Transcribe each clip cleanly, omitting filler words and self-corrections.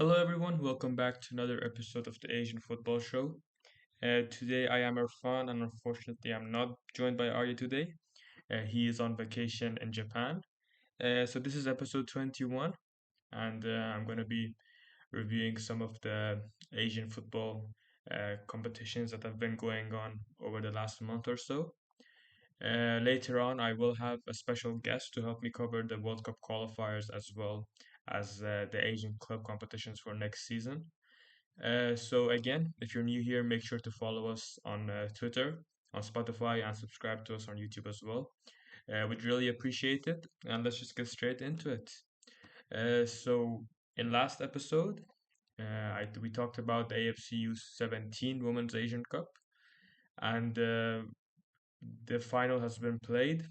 Hello, everyone. Welcome back to another episode of the Asian Football Show. Today, I am Erfan, and unfortunately, I'm not joined by Arya today. He is on vacation in Japan. So, this is episode 21, and I'm going to be reviewing some of the Asian football competitions that have been going on over the last month or so. Later on, I will have a special guest to help me cover the World Cup qualifiers as well as the Asian club competitions for next season. So again, if you're new here, make sure to follow us on Twitter, on Spotify, and subscribe to us on YouTube as well. We'd really appreciate it, and let's just get straight into it. So in last episode, we talked about the AFC U17 Women's Asian Cup, and the final has been played.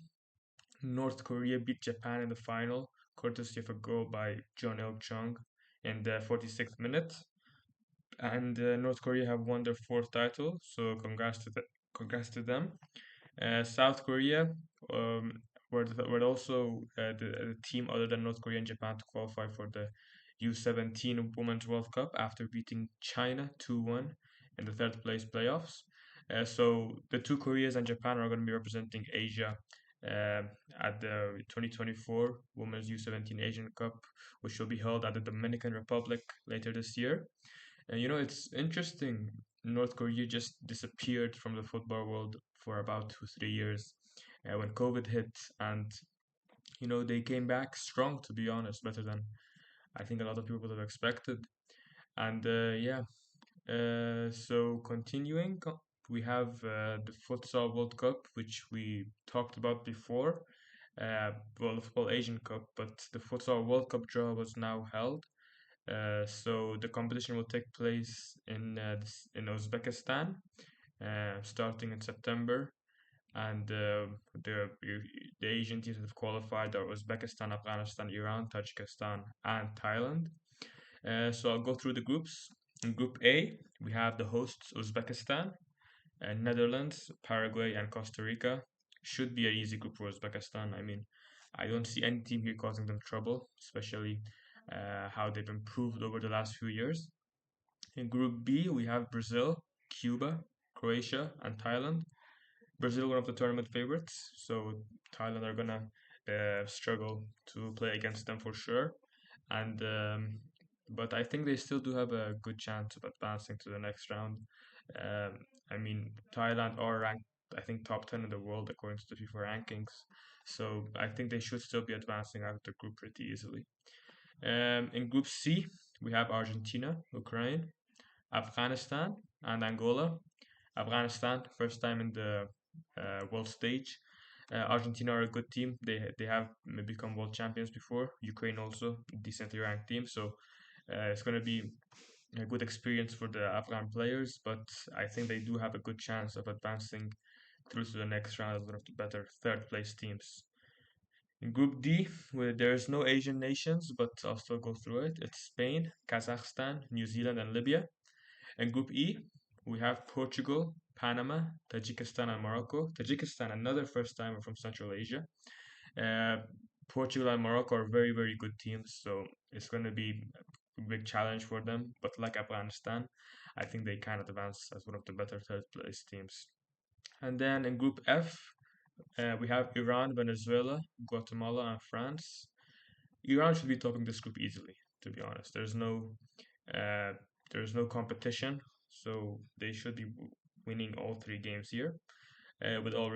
North Korea beat Japan in the final, courtesy of a goal by John Il Chung in the 46th minute. And North Korea have won their fourth title, so congrats to them. South Korea were also the team other than North Korea and Japan to qualify for the U17 Women's World Cup after beating China 2-1 in the third place playoffs. So the two Koreas and Japan are going to be representing Asia uh, at the 2024 Women's U17 Asian Cup, which will be held at the Dominican Republic later this year. And it's interesting. North Korea just disappeared from the football world for about 2, 3 years when COVID hit, and they came back strong. To be honest, better than I think a lot of people would have expected. And yeah, so continuing, we have the Futsal World Cup, which we talked about before. Well, the Football Asian Cup, but the Futsal World Cup draw was now held. So the competition will take place in Uzbekistan, starting in September, and the Asian teams that have qualified are Uzbekistan, Afghanistan, Iran, Tajikistan, and Thailand. So I'll go through the groups. In Group A, we have the hosts Uzbekistan, Netherlands, Paraguay, and Costa Rica. Should be an easy group for Uzbekistan. I mean, I don't see any team here causing them trouble, especially how they've improved over the last few years. In Group B, we have Brazil, Cuba, Croatia, and Thailand. Brazil, one of the tournament favorites, so Thailand are gonna struggle to play against them for sure. And but I think they still do have a good chance of advancing to the next round. I mean, Thailand are ranked, I think, top 10 in the world according to the FIFA rankings. So I think they should still be advancing out of the group pretty easily. In Group C, we have Argentina, Ukraine, Afghanistan, and Angola. Afghanistan, first time in the world stage. Argentina are a good team. They have become world champions before. Ukraine also decently ranked team. So it's going to be a good experience for the Afghan players. But I think they do have a good chance of advancing through to the next round as one of the better third place teams. In Group D, where there's no Asian nations, but I'll still go through it. It's Spain, Kazakhstan, New Zealand, and Libya. In Group E, we have Portugal, Panama, Tajikistan, and Morocco. Tajikistan, another first timer from Central Asia. Uh, Portugal and Morocco are very, very good teams, so it's going to be a big challenge for them. But like Afghanistan, I think they can advance as one of the better third place teams. And then in Group F, we have Iran, Venezuela, Guatemala, and France. Iran should be topping this group easily, to be honest. Uh, there's no competition, so they should be winning all three games here. With all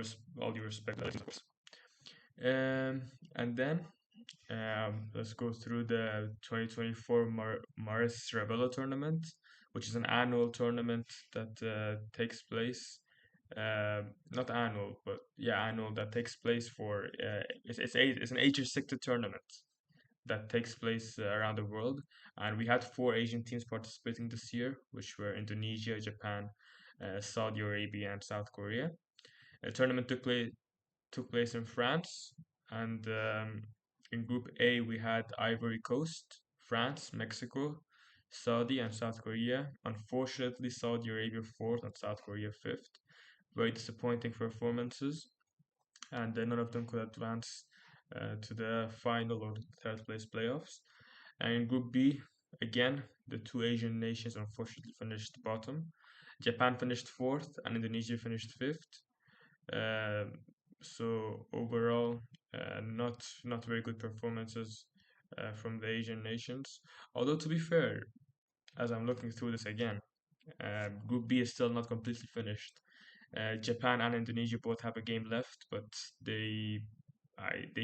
due respect, of course. And then let's go through the 2024 Maris Ravella tournament, which is an annual tournament that takes place. Not annual, but yeah, annual that takes place for it's an age restricted tournament that takes place around the world. And we had four Asian teams participating this year, which were Indonesia, Japan, Saudi Arabia, and South Korea. The tournament took place in France, and in Group A we had Ivory Coast, France, Mexico, Saudi, and South Korea. Unfortunately, Saudi Arabia fourth and South Korea fifth. Very disappointing performances, and none of them could advance to the final or third place playoffs. And in Group B, Again, the two Asian nations unfortunately finished bottom. Japan finished fourth, and Indonesia finished fifth. Um, so overall, not very good performances from the Asian nations. Although to be fair, as I'm looking through this again, Group B is still not completely finished. Japan and Indonesia both have a game left, but they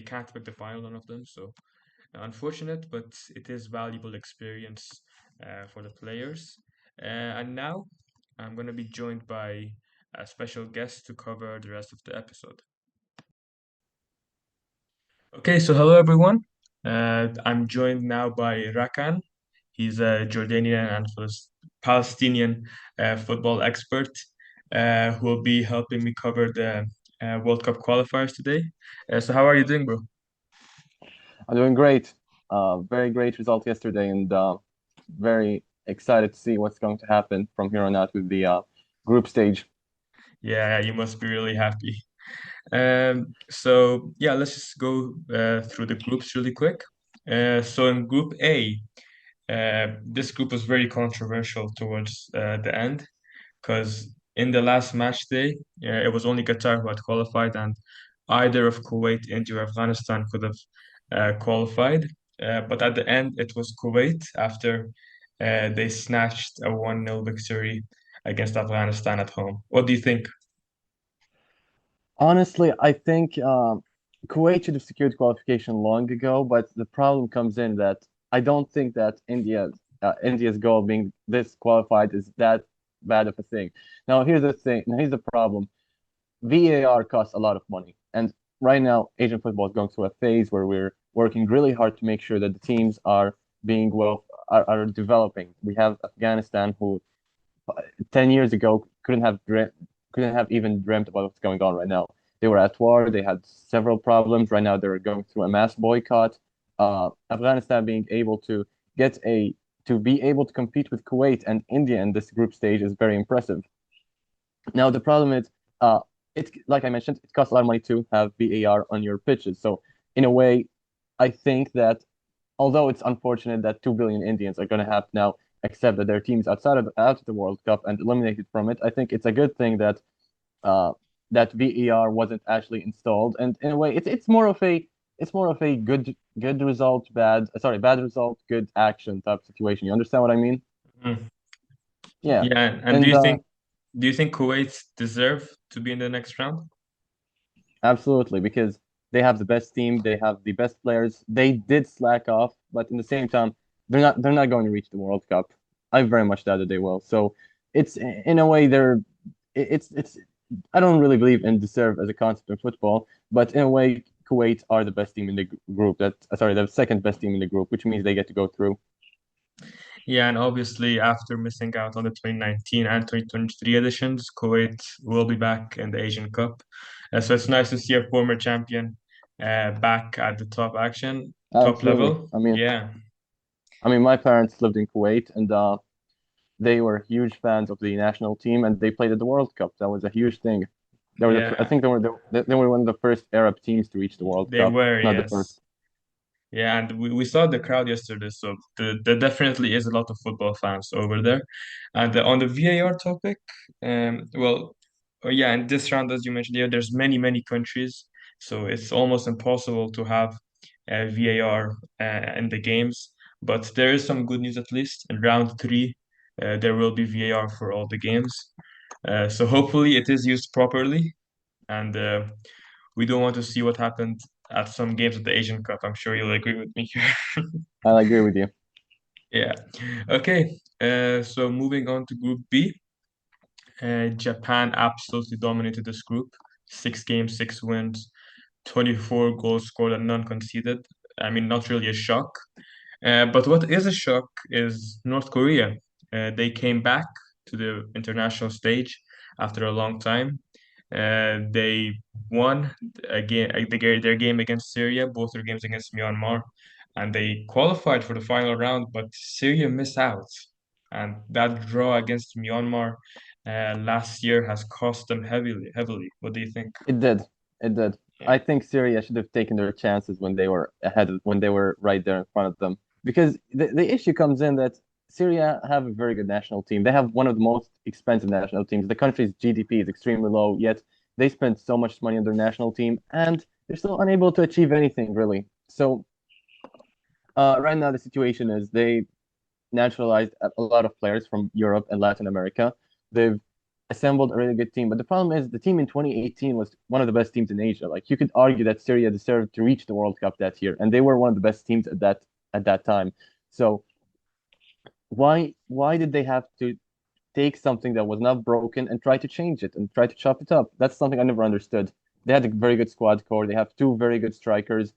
can't make the final, none of them. So unfortunate, but it is valuable experience for the players. And now I'm going to be joined by a special guest to cover the rest of the episode. Okay, so hello everyone. I'm joined now by Rakan. He's a Jordanian and Palestinian football expert who will be helping me cover the World Cup qualifiers today. So, how are you doing, bro? I'm doing great. Very great result yesterday, and very excited to see what's going to happen from here on out with the group stage. Yeah, you must be really happy. So yeah, let's just go through the groups really quick. So in Group A, this group was very controversial towards the end because in the last match day, it was only Qatar who had qualified, and either of Kuwait, India, or Afghanistan could have qualified. But at the end, it was Kuwait after they snatched a 1-0 victory against Afghanistan at home. What do you think? Honestly, I think Kuwait should have secured qualification long ago, but the problem comes in that I don't think that India's goal being this qualified is that bad of a thing. Now, here's the thing. Now, here's the problem. VAR costs a lot of money. And right now, Asian football is going through a phase where we're working really hard to make sure that the teams are being are developing. We have Afghanistan, who 10 years ago couldn't have even dreamt about what's going on right now. They were at war, they had several problems. Right now, they're going through a mass boycott. Afghanistan being able to get a to be able to compete with Kuwait and India in this group stage is very impressive. Now the problem is, it like I mentioned, it costs a lot of money to have VAR on your pitches. So in a way, I think that although it's unfortunate that 2 billion Indians are going to have to now accept that their teams out of the World Cup and eliminated from it, I think it's a good thing that uh, that VAR wasn't actually installed. And in a way, it's more of a good result, bad result, good action type situation. You understand what I mean? Mm. Yeah. Yeah, and And do you think Kuwait deserve to be in the next round? Absolutely, because they have the best team, they have the best players. They did slack off, but in the same time, they're not going to reach the World Cup. I very much doubt that they will. So it's in a way it's I don't really believe in deserve as a concept in football, but in a way Kuwait are the best team in the group. The second best team in the group, which means they get to go through. Yeah, and obviously after missing out on the 2019 and 2023 editions, Kuwait will be back in the Asian Cup. So it's nice to see a former champion back at the top Absolutely. level. Yeah, I mean, my parents lived in Kuwait, and they were huge fans of the national team, and they played at the World Cup. That was a huge thing. I yeah, think they were one of the first Arab teams to reach the World they Cup, were, if not the yes. first. Yeah, and we saw the crowd yesterday, so there definitely is a lot of football fans over there. And on the VAR topic, well, yeah, in this round, as you mentioned, yeah, there's many countries, so it's almost impossible to have VAR in the games. But there is some good news at least. In round three, there will be VAR for all the games. So hopefully it is used properly, and we don't want to see what happened at some games of the Asian Cup. I'm sure you'll agree with me here. I agree with you. Yeah. Okay. So moving on to Group B, Japan absolutely dominated this group. 6 games, 6 wins, 24 goals scored and none conceded. I mean, not really a shock. But what is a shock is North Korea. They came back to the international stage after a long time. They won again their game against Syria, both their games against Myanmar, and they qualified for the final round, but Syria missed out. And that draw against Myanmar last year has cost them heavily, heavily. What do you think? It did. It did. Yeah. I think Syria should have taken their chances when they were right there in front of them. because the issue comes in that Syria have a very good national team. They have one of the most expensive national teams. The country's GDP is extremely low, yet they spend so much money on their national team, and they're still unable to achieve anything really. So right now the situation is they naturalized a lot of players from Europe and Latin America. They've assembled a really good team, but the problem is the team in 2018 was one of the best teams in Asia. Like you could argue that Syria deserved to reach the World Cup that year, and they were one of the best teams at that time. So why did they have to take something that was not broken and try to change it and try to chop it up? That's something I never understood. They had a very good squad core. They have two very good strikers.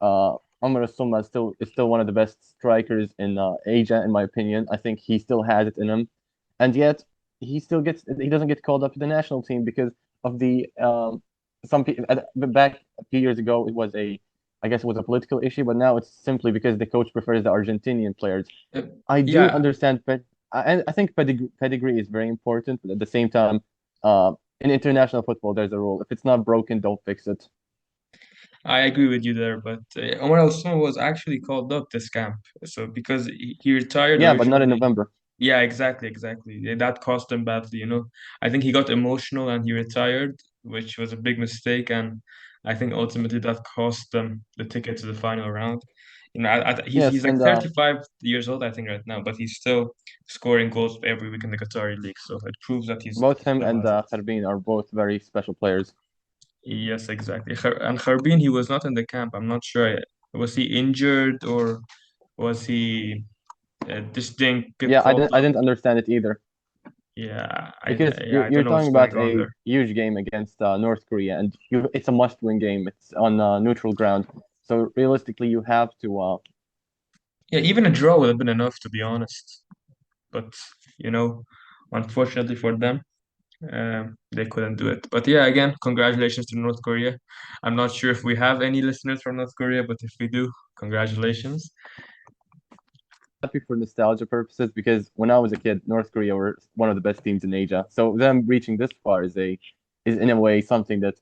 Omar Summa is still one of the best strikers in Asia, in my opinion. I think he still has it in him, and yet he doesn't get called up to the national team because of the back a few years ago it was a I guess it was a political issue, but now it's simply because the coach prefers the Argentinian players. Uh, I do yeah, understand, but I think pedigree is very important, but at the same time, in international football, there's a rule. If it's not broken, don't fix it. I agree with you there, but Omar Al was actually called up this camp. So because he retired Yeah, but not in originally. November. Yeah, exactly, exactly. Yeah, that cost him badly, you know. I think he got emotional and he retired, which was a big mistake, and I think ultimately that cost them the ticket to the final round. You know, he's Yes, like and 35 years old, I think, right now, but he's still scoring goals every week in the Qatari league. So it proves that he both him still and has it. Kharbin are both very special players. Yes, exactly. And Kharbin, he was not in the camp. I'm not sure. Was he injured or was he just didn't get Yeah, called I up? didn't understand it either because Yeah, I don't you're know what's talking going about on a there. huge game against North Korea, and it's a must-win game. It's on neutral ground, so realistically, you have to. Yeah, even a draw would have been enough, to be honest. But you know, unfortunately for them, they couldn't do it. But yeah, again, congratulations to North Korea. I'm not sure if we have any listeners from North Korea, but if we do, congratulations. Happy for nostalgia purposes because when I was a kid, North Korea were one of the best teams in Asia. So them reaching this far is in a way something that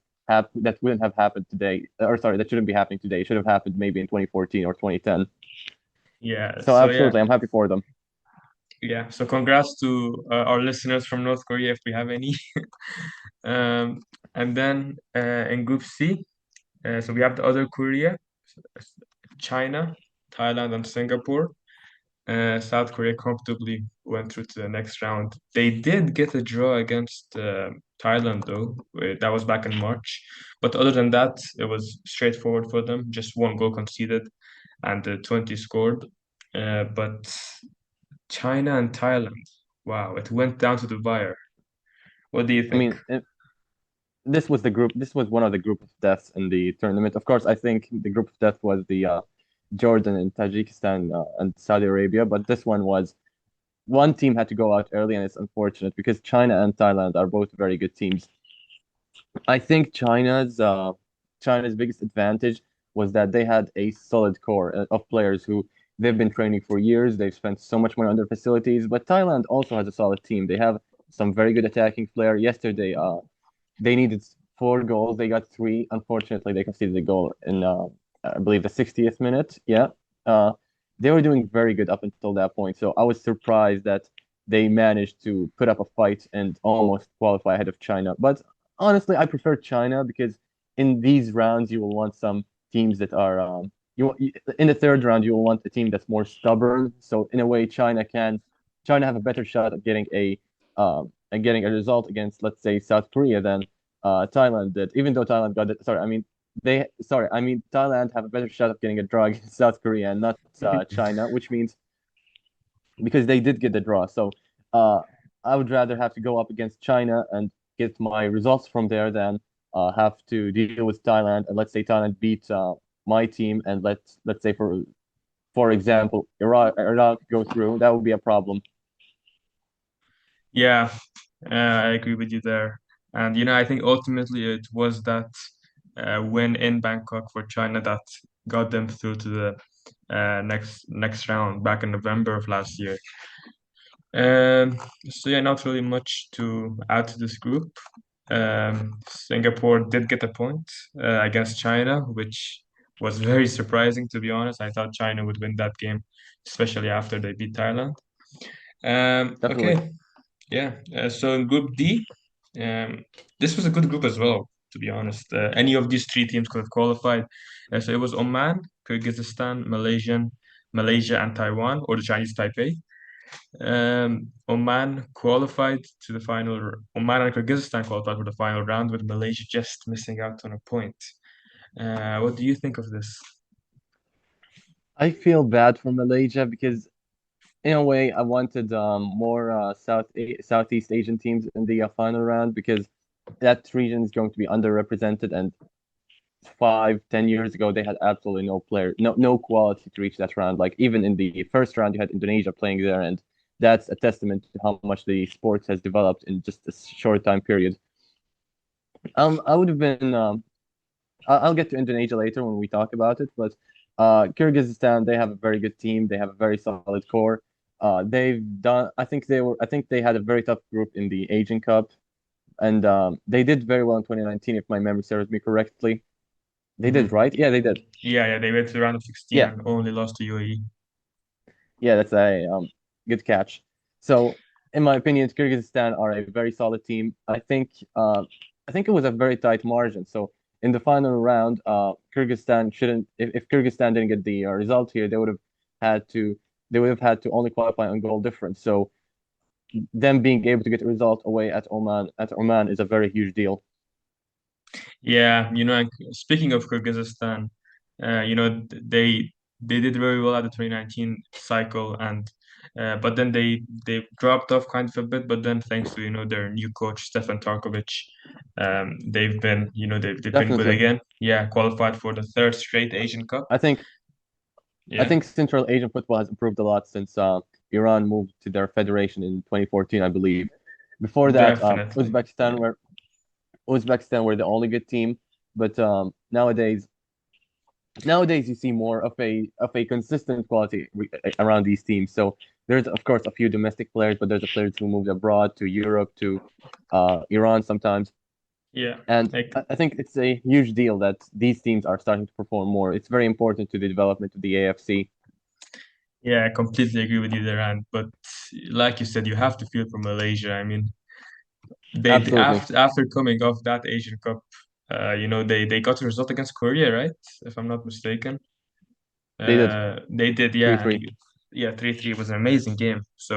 wouldn't have happened today, or sorry, that shouldn't be happening today. It should have happened maybe in 2014 or 2010. Yeah, So so yeah, absolutely, I'm happy for them. yeah. So congrats to our listeners from North Korea if we have any. And then in Group C, so we have the other Korea, China, Thailand, and Singapore. South Korea comfortably went through to the next round. They did get a draw against Thailand, though. That was back in March. But other than that, it was straightforward for them. Just one goal conceded and 20 scored. But China and Thailand, wow, it went down to the wire. What do you I think? mean, this was the group. This was one of the group of deaths in the tournament. Of course, I think the group of death was the Jordan and Tajikistan and Saudi Arabia, but this one was one team had to go out early, and it's unfortunate because China and Thailand are both very good teams. I think China's biggest advantage was that they had a solid core of players who they've been training for years. They've spent so much money on their facilities, but Thailand also has a solid team. They have some very good attacking player. Yesterday, they needed 4 goals. They got three. Unfortunately, they conceded a goal in I believe the 60th minute. Yeah. Uh, they were doing very good up until that point. So I was surprised that they managed to put up a fight and almost qualify ahead of China. But honestly, I prefer China because in these rounds you will want some teams that are in the third round you will want a team that's more stubborn. So in a way, China have a better shot at getting a result against, let's say, South Korea than Thailand did. Even though Thailand got it, I mean Thailand have a better shot of getting a draw against South Korea and not China, which means because they did get the draw. So uh, I would rather have to go up against China and get my results from there than have to deal with Thailand. And let's say Thailand beat my team, and let's say for example, Iraq go through. That would be a problem. Yeah, I agree with you there. And you know, I think ultimately it was that win in Bangkok for China that got them through to the next round back in November of last year. Um, so yeah, not really much to add to this group. Singapore did get a point against China, which was very surprising to be honest. I thought China would win that game especially after they beat Thailand. Definitely. Okay, yeah. So in Group D, um, this was a good group as well, to be honest. Any of these three teams could have qualified. So it was Oman, Kyrgyzstan, Malaysia, and Taiwan, or the Chinese Taipei. Oman qualified to the final. Oman and Kyrgyzstan qualified for the final round, with Malaysia just missing out on a point. What do you think of this? I feel bad for Malaysia because in a way I wanted more Southeast Asian teams in the final round because that region is going to be underrepresented, and 5, 10 years ago they had absolutely no player, no quality to reach that round. Like even in the first round, you had Indonesia playing there, and that's a testament to how much the sports has developed in just a short time period. I would have been. I'll get to Indonesia later when we talk about it, but Kyrgyzstan, they have a very good team. They have a very solid core. They've done. I think they were. I think they had a very tough group in the Asian Cup, and they did very well in 2019, if my memory serves me correctly. They did, Mhm. right? Yeah, they did. Yeah, they went to the round of 16 Yeah, and only lost to UAE. yeah, that's a good catch. So, in my opinion, Kyrgyzstan are a very solid team. I think it was a very tight margin. So, in the final round, Kyrgyzstan shouldn't. If Kyrgyzstan didn't get the result here, had to. They would have had to only qualify on goal difference. So, them being able to get a result away at Oman is a very huge deal. Yeah, and speaking of Kyrgyzstan, they did very well at the 2019 cycle, and but then they dropped off kind of a bit. But then thanks to their new coach Stefan Tarkovic, they've been good Definitely, again. Yeah, qualified for the third straight Asian Cup. I think I Yeah, think Central Asian football has improved a lot since Iran moved to their federation in 2014, I believe. Before that, definitely. Yeah. Uzbekistan were the only good team, but nowadays you see more of a consistent quality around these teams. So there's of course a few domestic players, but there's a players who moved abroad to Europe to Iran sometimes, Yeah, and like I think it's a huge deal that these teams are starting to perform more. It's very important to the development of the AFC. yeah, I completely agree with you there, and but like you said, you have to feel for Malaysia. I mean, they Absolutely, after coming off that Asian Cup, they got a result against Korea, right? If I'm not mistaken. they did They did, three yeah, and three. yeah, 3-3 was an amazing game. So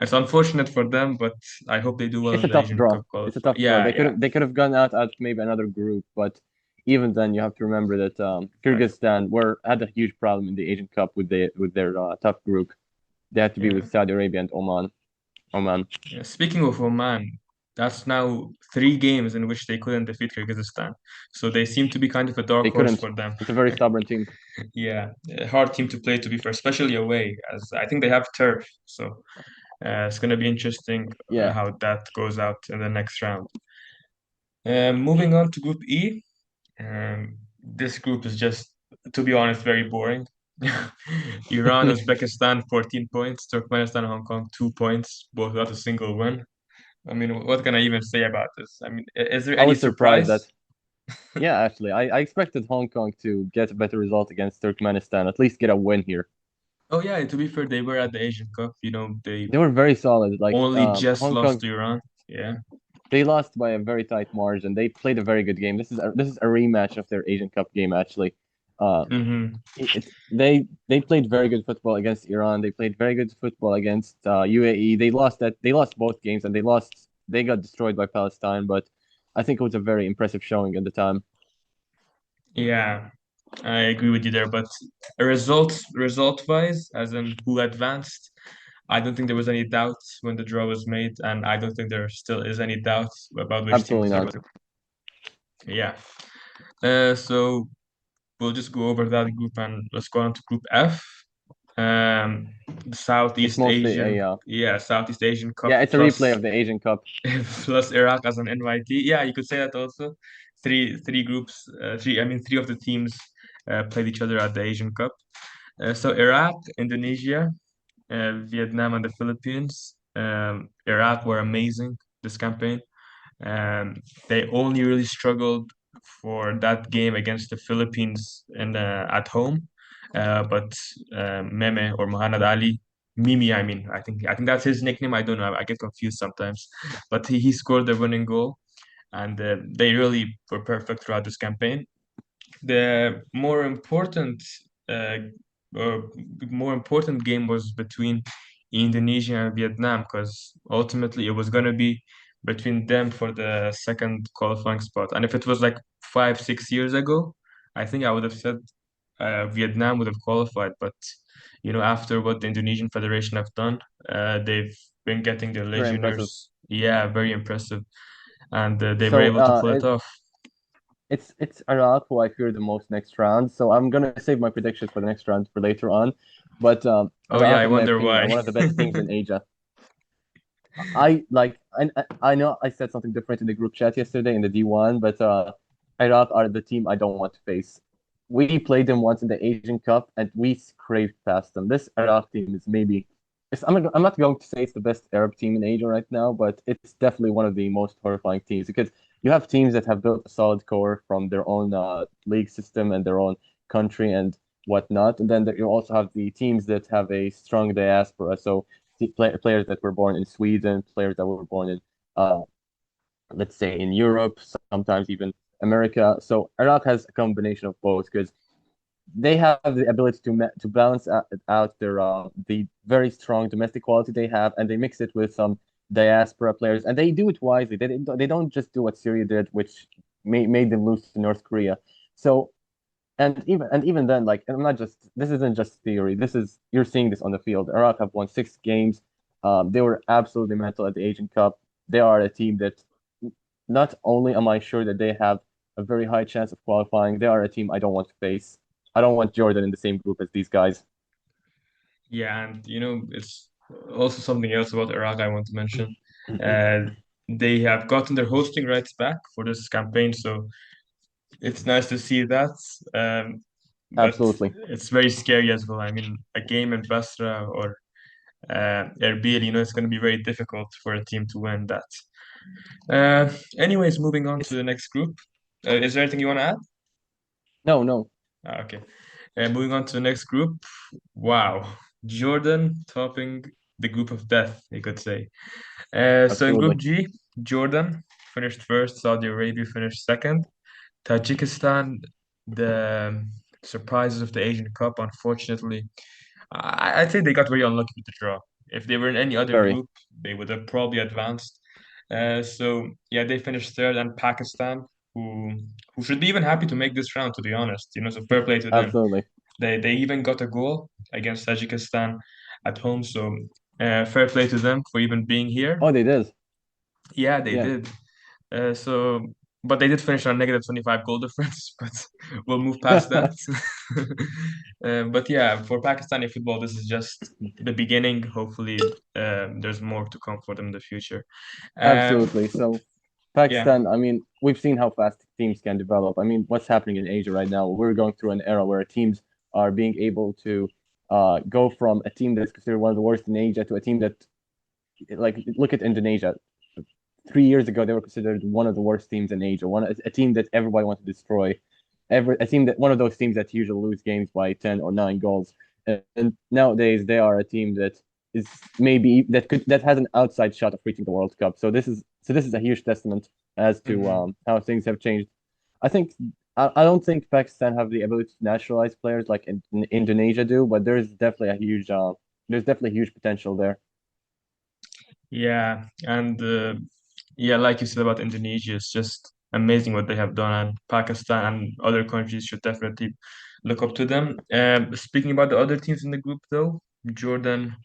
it's unfortunate for them, but I hope they do well It's in a the tough Asian draw. Cup It's a qualify. tough draw. Yeah, yeah, They could have gone out at maybe another group, but even then, you have to remember that like Kyrgyzstan were had a huge problem in the Asian Cup with their tough group. They had to be yeah. with Saudi Arabia and Oman. Oman. Yeah. Speaking of Oman, that's now 3 games in which they couldn't defeat Kyrgyzstan. So they seem to be kind of a dark They horse couldn't. for them. It's a very stubborn team. Yeah, a hard team to play to be fair, especially away, as I think they have turf. So it's going to be interesting Yeah, how that goes out in the next round. Moving on to Group E, this group is just, to be honest, very boring. Iran, Uzbekistan, 14 points. Turkmenistan, Hong Kong, 2 points. Both got a single win. I mean, what can I even say about this? I mean, is there I any was surprised surprise? that. Yeah, actually, I expected Hong Kong to get a better result against Turkmenistan. At least get a win here. Oh yeah, to be fair, they were at the Asian Cup. They They were very solid. Like only just Hong lost Kong, to Iran. Yeah. they lost by a very tight margin. They played a very good game. This is a rematch of their Asian Cup game actually. Uh, Mm-hmm. they played very good football against Iran. They played very good football against UAE. They lost both games, and they got destroyed by Palestine. But I think it was a very impressive showing at the time. Yeah, I agree with you there. But a result wise, as in who advanced, I don't think there was any doubt when the draw was made, and I don't think there still is any doubt about which team Absolutely deserves not. it. Yeah. So we'll just go over that group and let's go on to Group F. The It's Southeast mostly Asian, a yeah, Southeast Asian Cup yeah, it's a replay plus of the Asian Cup. plus Iraq as an NYT. Yeah, you could say that also. Three groups, three. I mean, three of the teams played each other at the Asian Cup. So Iraq, Indonesia, Vietnam, and the Philippines. Iraq were amazing this campaign. They only really struggled for that game against the Philippines at home. But Meme or Muhammad Ali, Mimi, I think that's his nickname. I don't know. I get confused sometimes, but he scored the winning goal, and they really were perfect throughout this campaign. The uh, uh, more important game was between Indonesia and Vietnam because ultimately it was gonna be between them for the second qualifying spot. And if it was like 5, 6 years ago, I think I would have said Vietnam would have qualified. But after what the Indonesian Federation have done, they've been getting their Very impressive. legionnaires. Yeah, very impressive, and they were So able to pull it off. it's Iraq who I fear the most next round. So I'm gonna save my predictions for the next round for later on. But Oh yeah, Iraq, I in my wonder opinion, are why. one of the best teams in Asia. I know I said something different in the group chat yesterday in the D1, but Iraq are the team I don't want to face. We played them once in the Asian Cup and we scraped past them. This Iraq team is maybe I'm not going to say it's the best Arab team in Asia right now, but it's definitely one of the most horrifying teams because you have teams that have built a solid core from their own league system and their own country and whatnot, and then you also have the teams that have a strong diaspora. So players that were born in Sweden, players that were born in, uh, let's say, in Europe, sometimes even America. So Iraq has a combination of both because they have the ability to balance out their the very strong domestic quality they have, and they mix it with some diaspora players, and they do it wisely. They don't just do what Syria did, which made them lose to North Korea. So and even then, like, I'm not just this isn't just theory. This is you're seeing this on the field. Iraq have won 6 games. They were absolutely mental at the Asian Cup. They are a team that not only am I sure that they have a very high chance of qualifying, they are a team I don't want to face. I don't want Jordan in the same group as these guys. Yeah, and it's also something else about Iraq I want to mention. Uh, they have gotten their hosting rights back for this campaign, so it's nice to see that. But Absolutely. it's very scary as well. I mean, a game in Basra or Erbil, it's going to be very difficult for a team to win that. Anyways, moving on to It's the next group. Is there anything you want to add? no, no, Okay. Moving on to the next group. Wow. Jordan topping the group of death, you could say. So in Group absolutely. G, Jordan finished first, Saudi Arabia finished second. Tajikistan, the surprises of the Asian Cup, unfortunately, I'd say they got very unlucky with the draw. If they were in any other Very. group, they would have probably advanced. So yeah, they finished third, and Pakistan, who who should be even happy to make this round, to be honest. So fair play to them. Absolutely. They even got a goal against Tajikistan at home, so fair play to them for even being here. Oh, they did. Yeah, they Yeah. did. But they did finish on negative 25 goal difference, but we'll move past that. But yeah, for Pakistani football, this is just the beginning. Hopefully, there's more to come for them in the future. Um, Absolutely. So yeah, Pakistan, I mean, we've seen how fast teams can develop. I mean, what's happening in Asia right now? We're going through an era where teams are being able to go from a team that's considered one of the worst in Asia to a team that, like, look at Indonesia. 3 years ago, they were considered one of the worst teams in Asia, a team that everybody wanted to destroy. A team that one of those teams that usually lose games by 10 or 9 goals. And nowadays, they are a team that is maybe that has an outside shot of reaching the World Cup. So this is a huge testament as to mhm. how things have changed. I think I don't think Pakistan have the ability to naturalize players like in Indonesia do, but there's definitely huge potential there. Yeah, and yeah, like you said about Indonesia, it's just amazing what they have done, and Pakistan and other countries should definitely look up to them. Speaking about the other teams in the group, though, Jordan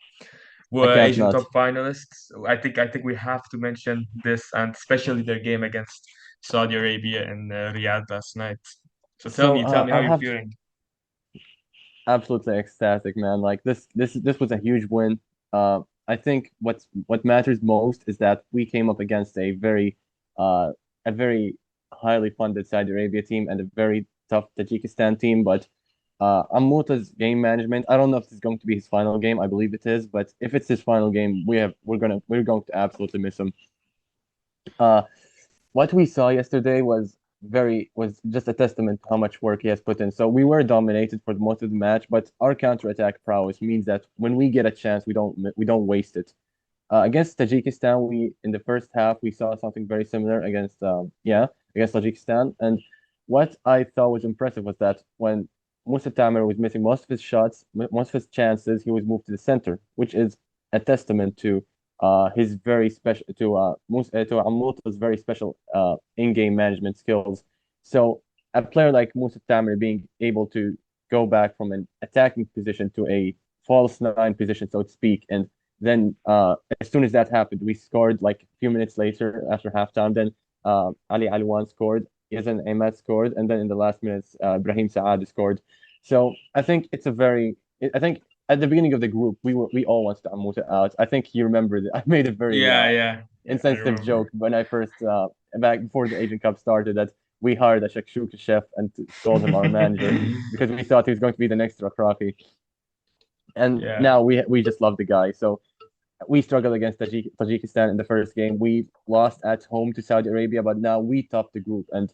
I were can't Asian not. Cup finalists. I think we have to mention this, and especially their game against Saudi Arabia in Riyadh last night. So So tell me how I you're have feeling. absolutely ecstatic, man. Like this was a huge win. I think what matters most is that we came up against uh, a very highly funded Saudi Arabia team and a very tough Tajikistan team. But Amuta's game management, I don't know if this is going to be his final game. I believe it is, but if it's his final game, we're going to absolutely miss him. Uh, what we saw yesterday was was just a testament to how much work he has put in. So we were dominated for most of the match, but our counterattack prowess means that when we get a chance, we don't waste it. Against Tajikistan, we in the first half we saw something very similar against Tajikistan. And what I thought was impressive was that when Musa Tamer was missing most of his shots, most of his chances, he was moved to the center, which is a testament to his very special to Amulta's very special in-game management skills. So a player like Musa Tamer being able to go back from an attacking position to a false nine position, so to speak, and then as soon as that happened, we scored like a few minutes later after halftime. Then Ali Alwan scored, Yazan Ahmed scored, and then in the last minutes, Brahim Saad scored. So I think I think at the beginning of the group, we all wanted Amuta out. I think you remember that I made a very Yeah, yeah, yeah, I insensitive remember. joke when I first back before the Asian Cup started that we hired a shakshuka chef and called him our manager because we thought he was going to be the next Rakrafi. And Yeah. now we just love the guy. So we struggled against Tajikistan in the first game. We lost at home to Saudi Arabia, but now we topped the group and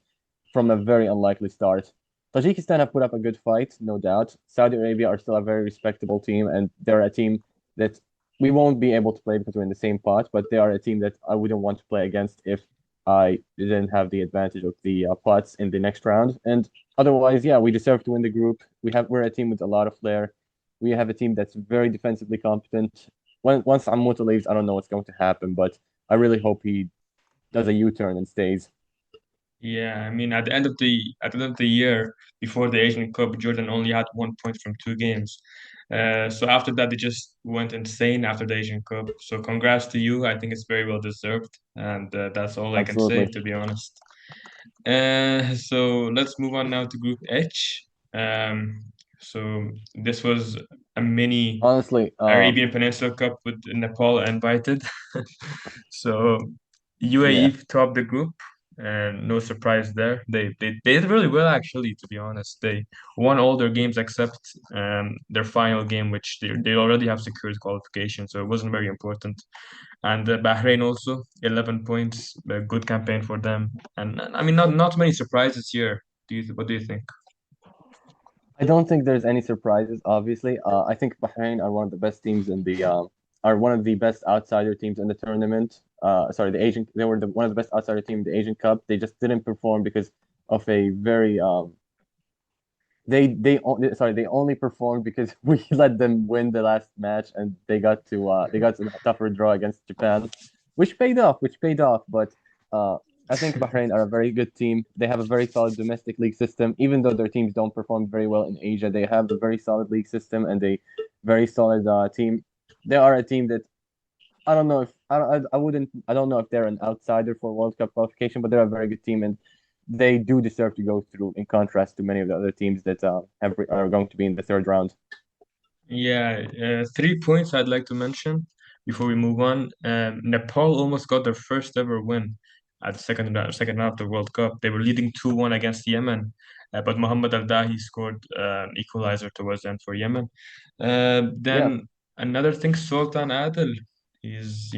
from a very unlikely start. Tajikistan have put up a good fight, no doubt. Saudi Arabia are still a very respectable team, and they're a team that we won't be able to play because we're in the same pot, but they are a team that I wouldn't want to play against if I didn't have the advantage of the pots in the next round. And otherwise, yeah, we deserve to win the group. We're a team with a lot of flair. We have a team that's very defensively competent. Once Amuta leaves, I don't know what's going to happen, but I really hope he does a U-turn and stays. Yeah, I mean, at the end of the year before the Asian Cup, Jordan only had 1 point from 2 games. So after that, they just went insane after the Asian Cup. So congrats to you. I think it's very well deserved, and that's all I can say, Absolutely. to be honest. So let's move on now to Group H. Um, so this was a mini Honestly, Arabian Peninsula Cup with Nepal invited. So yeah, UAE topped the group, and no surprise there. They did really well actually, to be honest. They won all their games except their final game, which they already have secured qualification, so it wasn't very important. And Bahrain also 11 points, a good campaign for them. And I mean, not many surprises here. What do you think? I don't think there's any surprises. Obviously, I think Bahrain are one of the best teams in the are one of the best outsider teams in the tournament. Sorry, they were one of the best outsider team in the Asian Cup. They just didn't perform because of a very they only performed because we let them win the last match and they got a tougher draw against Japan, which paid off. But uh, I think Bahrain are a very good team. They have a very solid domestic league system. Even though their teams don't perform very well in Asia, they have a very solid league system and a very solid team. They are a team that I don't know if I wouldn't I don't know if they're an outsider for World Cup qualification, but they're a very good team and they do deserve to go through. In contrast to many of the other teams that are going to be in the third round. Yeah, 3 points I'd like to mention before we move on. Nepal almost got their first ever win at the second round of the World Cup. They were leading 2-1 against Yemen, but Mohammad Al Dahi scored equalizer towards the end for Yemen. Yeah, Then another thing, Sultan Adel, he's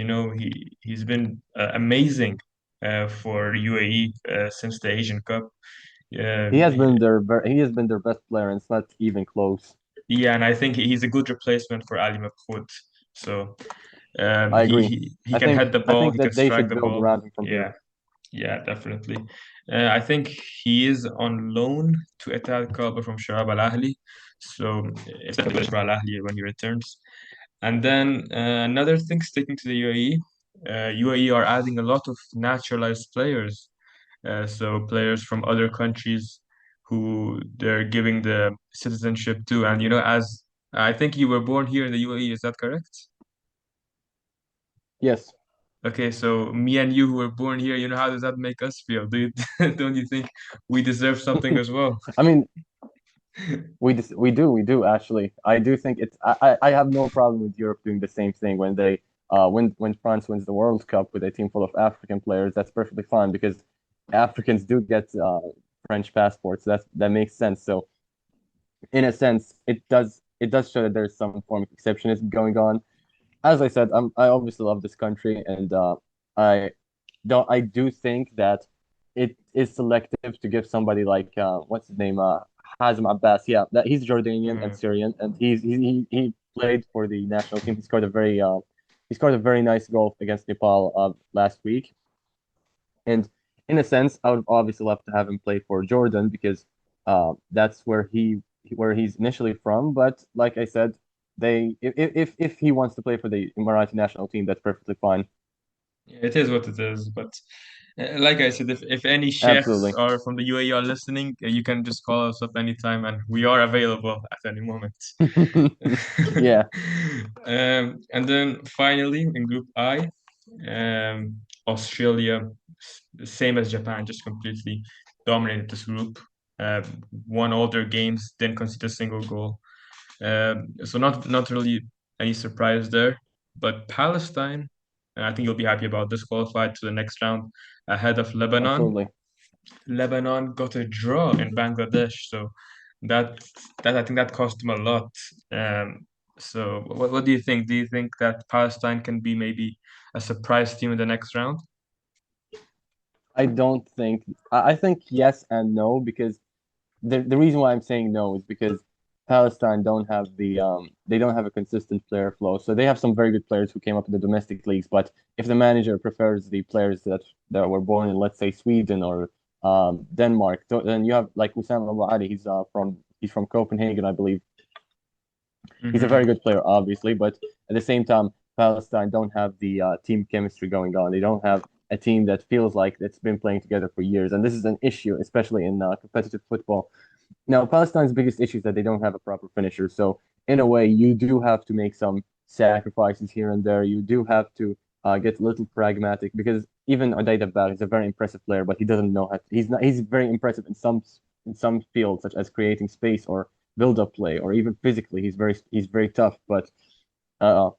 been amazing for UAE since the Asian Cup. Uh, he has been their best player, and it's not even close. yeah, and I think he's a good replacement for Ali Mabhout. So I agree. he can head the I ball, think he can that they strike should the build ball. around him from Yeah, here. yeah, definitely. I think he is on loan to Etihad Kalba from Shabab Al Ahli. So it's definitely Shabab Al Ahli when he returns. And then another thing, sticking to the UAE, UAE are adding a lot of naturalized players. So players from other countries who they're giving the citizenship to. And as I think you were born here in the UAE, is that correct? Yes, Okay, so me and you who were born here, how does that make us feel? Don't you think we deserve something as well? I mean we do actually. I do think I have no problem with Europe doing the same thing when they when France wins the World Cup with a team full of African players. That's perfectly fine because Africans do get French passports. That makes sense. So in a sense, it does show that there's some form of exceptionism going on. As I said, I obviously love this country, and I do think that it is selective to give somebody like what's his name Hazem Abbas. Yeah, that he's Jordanian and Mm. Syrian, and he played for the national team. He scored a very nice goal against Nepal last week. And in a sense, I would obviously love to have him play for Jordan because that's where he's initially from. But like I said, they if he wants to play for the Emirati national team, that's perfectly fine. Yeah, it is what it is. But like I said, if any chefs Absolutely. are from the UAE are listening, you can just call us up anytime, and we are available at any moment. Yeah, And then finally in Group I, Australia, same as Japan, just completely dominated this group. Uh, Won all their games, didn't concede a single goal. So not really any surprise there. But Palestine, I think you'll be happy about this, qualified to the next round ahead of Lebanon. absolutely. Lebanon got a draw in Bangladesh, so that that I think that cost them a lot. So what do you think? Do you think that Palestine can be maybe a surprise team in the next round? I don't think I think yes and no because the reason why I'm saying no is because Palestine don't have they don't have a consistent player flow. So they have some very good players who came up in the domestic leagues, but if the manager prefers the players that were born in, let's say, Sweden or Denmark, then you have like Wissam Abu Ali. He's from Copenhagen, I believe. He's a very Hmm. good player, obviously, but at the same time, Palestine don't have the team chemistry going on. They don't have a team that feels like it's been playing together for years, and this is an issue, especially in competitive football. Now, Palestine's biggest issue is that they don't have a proper finisher. So, in a way, you do have to make some sacrifices here and there. You do have to get a little pragmatic because even Odeida Bal is a very impressive player, but he doesn't know how to, he's not he's very impressive in some fields such as creating space or build up play or even physically he's very tough. But uh,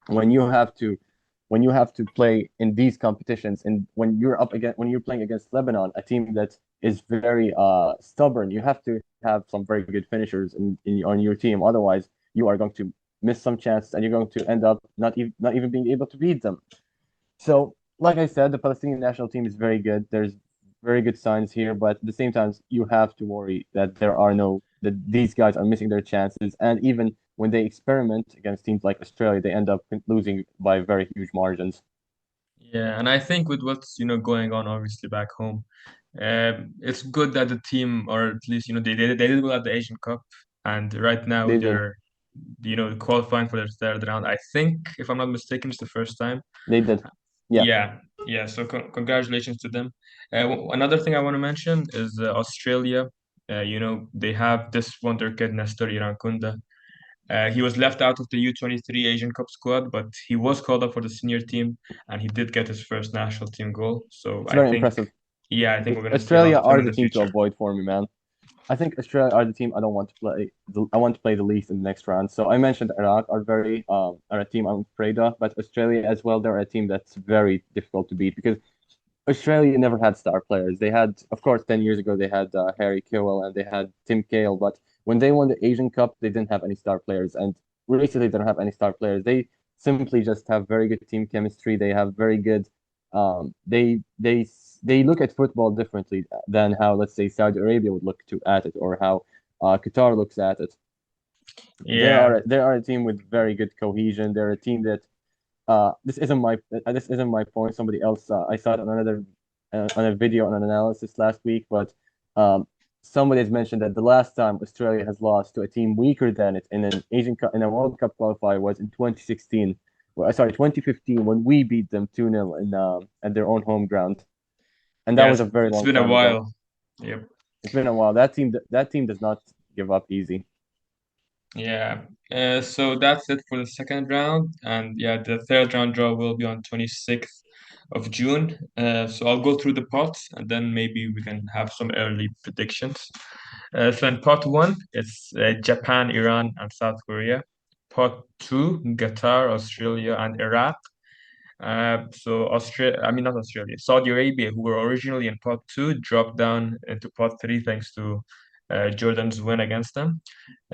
when you have to when you have to play in these competitions and when you're playing against Lebanon, a team that is very stubborn, you have to have some very good finishers on your team. Otherwise, you are going to miss some chances and you're going to end up not even being able to beat them. So, like I said, the Palestinian national team is very good. There's very good signs here, but at the same time, you have to worry that these guys are missing their chances. And even when they experiment against teams like Australia, they end up losing by very huge margins. Yeah, and I think with what's going on obviously back home, it's good that the team, or at least they did well at the Asian Cup, and right now They did. they're qualifying for their third round. I think if I'm not mistaken, it's the first time. They did. Yeah, Yeah, yeah. So congratulations to them. Another thing I want to mention is Australia. They have this wonder kid Nestor Irankunda. He was left out of the U23 Asian Cup squad, but he was called up for the senior team, and he did get his first national team goal. So it's I very think, impressive. yeah, I think we're gonna see a lot Australia of him are in the the team to future. avoid for me, man. I think Australia are the team I don't want to play. I want to play the least in the next round. So I mentioned Iraq are a team I'm afraid of, but Australia as well. They're a team that's very difficult to beat because Australia never had star players. They had, of course, 10 years ago they had Harry Kewell and they had Tim Cahill, but when they won the Asian Cup, they didn't have any star players, and recently they don't have any star players. They simply just have very good team chemistry. They have very good. They look at football differently than how, let's say, Saudi Arabia would look to at it or how Qatar looks at it. Yeah, They are a team with very good cohesion. They're a team that this isn't my point. Somebody else I saw it on another on a video on an analysis last week, but um, somebody has mentioned that the last time Australia has lost to a team weaker than it in an Asian Cup in a World Cup qualifier was in 2016. Well, sorry, 2015 when we beat them 2-0 in at their own home ground, and that yeah. was It's, a very it's long been a time ago. while. Yep. It's been a while. That team does not give up easy. Yeah. So that's it for the second round, and yeah, the third round draw will be on 26th of June. So I'll go through the pots, and then maybe we can have some early predictions. So in pot one, it's Japan, Iran, and South Korea. Pot two, Qatar, Australia, and Iraq. So I mean not Australia, Saudi Arabia, who were originally in pot two, dropped down into pot three thanks to Jordan's win against them.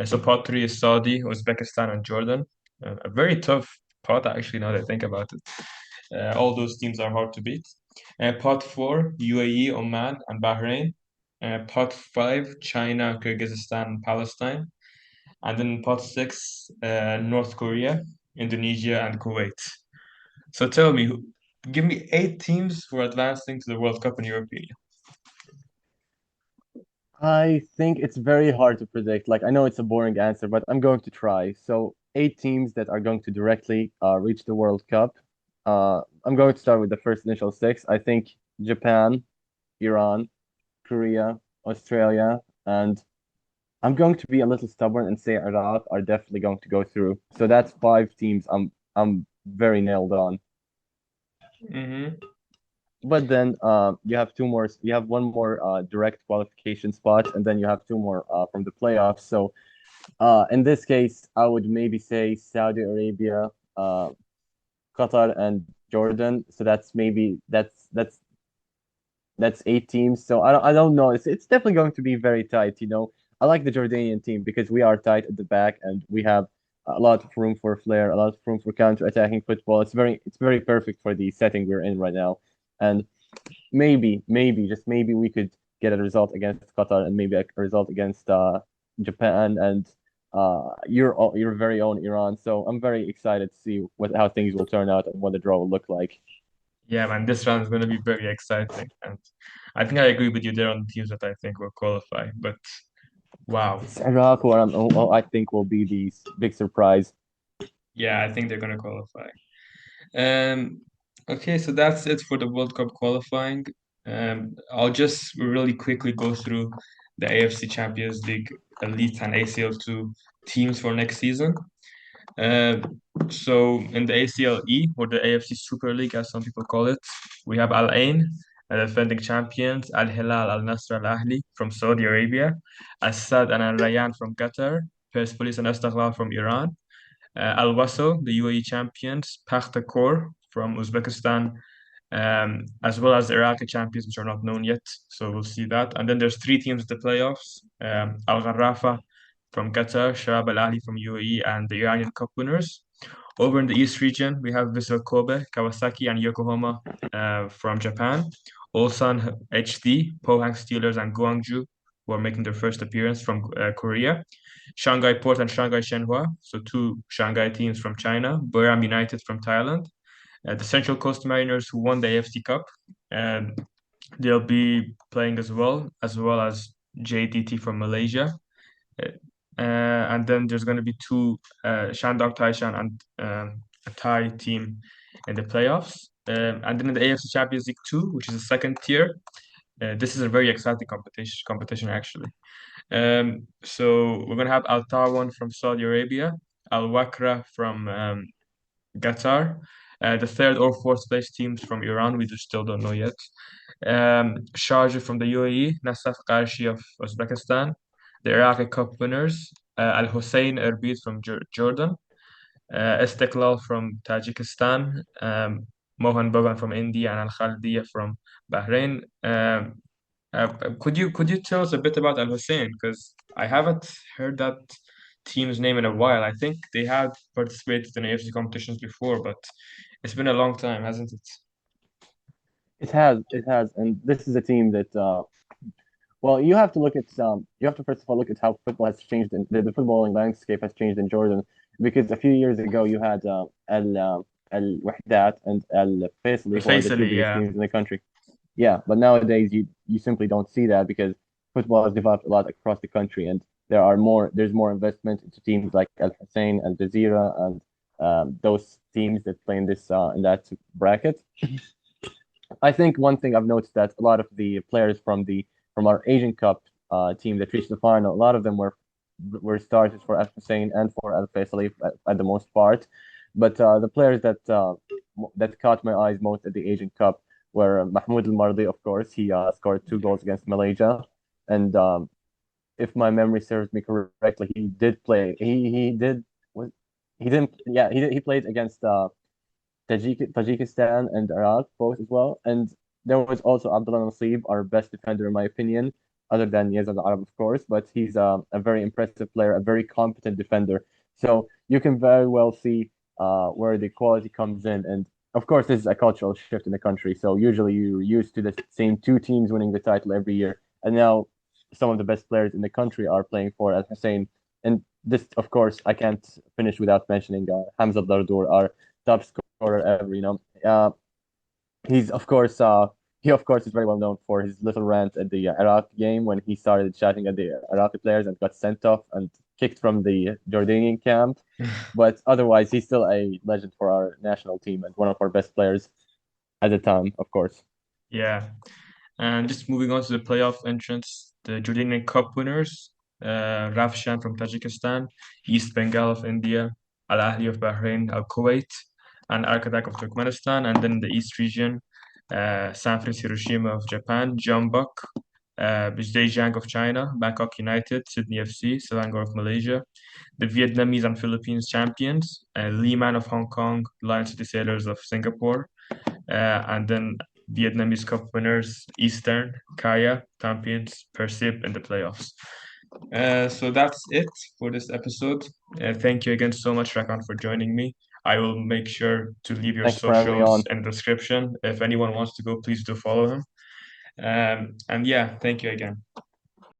So pot three is Saudi, Uzbekistan, and Jordan. A very tough pot, actually, now that I think about it. All those teams are hard to beat. Pot 4, UAE, Oman, and Bahrain. Pot 5, China, Kyrgyzstan, and Palestine. And then pot 6, North Korea, Indonesia, and Kuwait. So tell me, give me 8 teams for advancing to the World Cup in your opinion. I think it's very hard to predict. Like, I know it's a boring answer, but I'm going to try. So, 8 teams that are going to directly reach the World Cup. I'm going to start with the first initial six. I think Japan, Iran, Korea, Australia, and I'm going to be a little stubborn and say Iraq are definitely going to go through. So that's 5 teams I'm very nailed on. Mm-hmm. But then you have two more. You have one more direct qualification spot, and then you have two more from the playoffs. So in this case, I would maybe say Saudi Arabia, uh, Qatar, and Jordan. So that's maybe that's 8 teams. So I don't know. It's definitely going to be very tight. I like the Jordanian team because we are tight at the back and we have a lot of room for flair, a lot of room for counter-attacking football. It's very perfect for the setting we're in right now. And maybe just maybe we could get a result against Qatar and maybe a result against Japan and your very own Iran. So I'm very excited to see how things will turn out and what the draw will look like. Yeah, man, this round is going to be very exciting. And I think I agree with you there on the teams that I think will qualify. But wow. It's Iraq who I think will be the big surprise. Yeah, I think they're going to qualify. Um, okay, so that's it for the World Cup qualifying. I'll just really quickly go through the AFC Champions League Elite and ACL2 teams for next season. So in the ACLE, or the AFC Super League, as some people call it, we have Al Ain, the defending champions, Al Hilal, Al Nasr, Al Ahli from Saudi Arabia, Al Sad and Al Rayyan from Qatar, Persepolis and Istiqlal from Iran, Al Wasl, the UAE champions, Pakhtakor from Uzbekistan, as well as the Iraqi champions, which are not known yet. So we'll see that. And then there's 3 teams in the playoffs: Al Gharrafa from Qatar, Shabab Al Ahli from UAE, and the Iranian Cup winners. Over in the East region, we have Vissel Kobe, Kawasaki, and Yokohama from Japan. Ulsan HD, Pohang Steelers, and Guangzhou, who are making their first appearance from Korea. Shanghai Port and Shanghai Shenhua, so 2 Shanghai teams from China. Buriram United from Thailand. The Central Coast Mariners, who won the AFC Cup, and they'll be playing as well as JTT from Malaysia. And then there's going to be 2 Shandong Taishan and a Thai team in the playoffs. And then in the AFC Champions League 2, which is the second tier, this is a very exciting competition actually. So we're gonna have Al Tawan from Saudi Arabia, Al Wakra from Qatar, the third or fourth place teams from Iran. We just still don't know yet. Sharjah from the UAE, Nasaf Qarshi of Uzbekistan, the Iraqi Cup winners, Al Hussein Erbil from Jordan, Istiklal from Tajikistan, Mohan Bagan from India, and Al Khaldiya from Bahrain. Could you tell us a bit about Al Hussein? Because I haven't heard that team's name in a while. I think they have participated in AFC competitions before, but it's been a long time, hasn't it? It has, and this is a team that well, you have to look at you have to first of all look at how football has changed in the footballing landscape has changed in Jordan because a few years ago you had Al Wahdat and Al Faisali who are the two Faisally, biggest yeah. teams in the country. Yeah, but nowadays you simply don't see that because football has developed a lot across the country and there's more investment into teams like Al Hussein, Al Jazeera, and those teams that play in that bracket. I think one thing I've noticed that a lot of the players from our Asian Cup team that reached the final, a lot of them were starters for Al Hussein and for Al Faisali at the most part. But the players that caught my eyes most at the Asian Cup were Mahmoud Al Mardi, of course. He scored 2 goals against Malaysia, and if my memory serves me correctly, he did play. He did was he didn't yeah he played against Tajikistan and Iraq both as well. And there was also Abdullah Nasib, our best defender in my opinion, other than Yazid Arab, of course. But he's a very impressive player, a very competent defender. So you can very well see where the quality comes in. And of course, this is a cultural shift in the country. So usually you're used to the same two teams winning the title every year, and now some of the best players in the country are playing for Al Hussein. And this, of course, I can't finish without mentioning Hamza Dardour, our top scorer ever. He's of course he of course is very well known for his little rant at the Iraq game when he started shouting at the Iraqi players and got sent off and kicked from the Jordanian camp. But otherwise, he's still a legend for our national team and one of our best players at the time, of course. Yeah. And just moving on to the playoff entrance, the Jordanian Cup winners, Rafshan from Tajikistan, East Bengal of India, Al Ahly of Bahrain, Al Kuwait, and Arkadak of Turkmenistan. And then in the East region, Sanfrecce Hiroshima of Japan, Jeonbuk, Zhejiang of China, Bangkok United, Sydney FC, Selangor of Malaysia, the Vietnamese and Philippines champions, Liman of Hong Kong, Lion City Sailors of Singapore, and then Vietnamese Cup winners Eastern, Kaya, champions, Persib in the playoffs. So that's it for this episode. Thank you again so much, Rakan, for joining me. I will make sure to leave your Thank you for having me socials on. in the description. If anyone wants to go, please do follow him. And yeah, thank you again.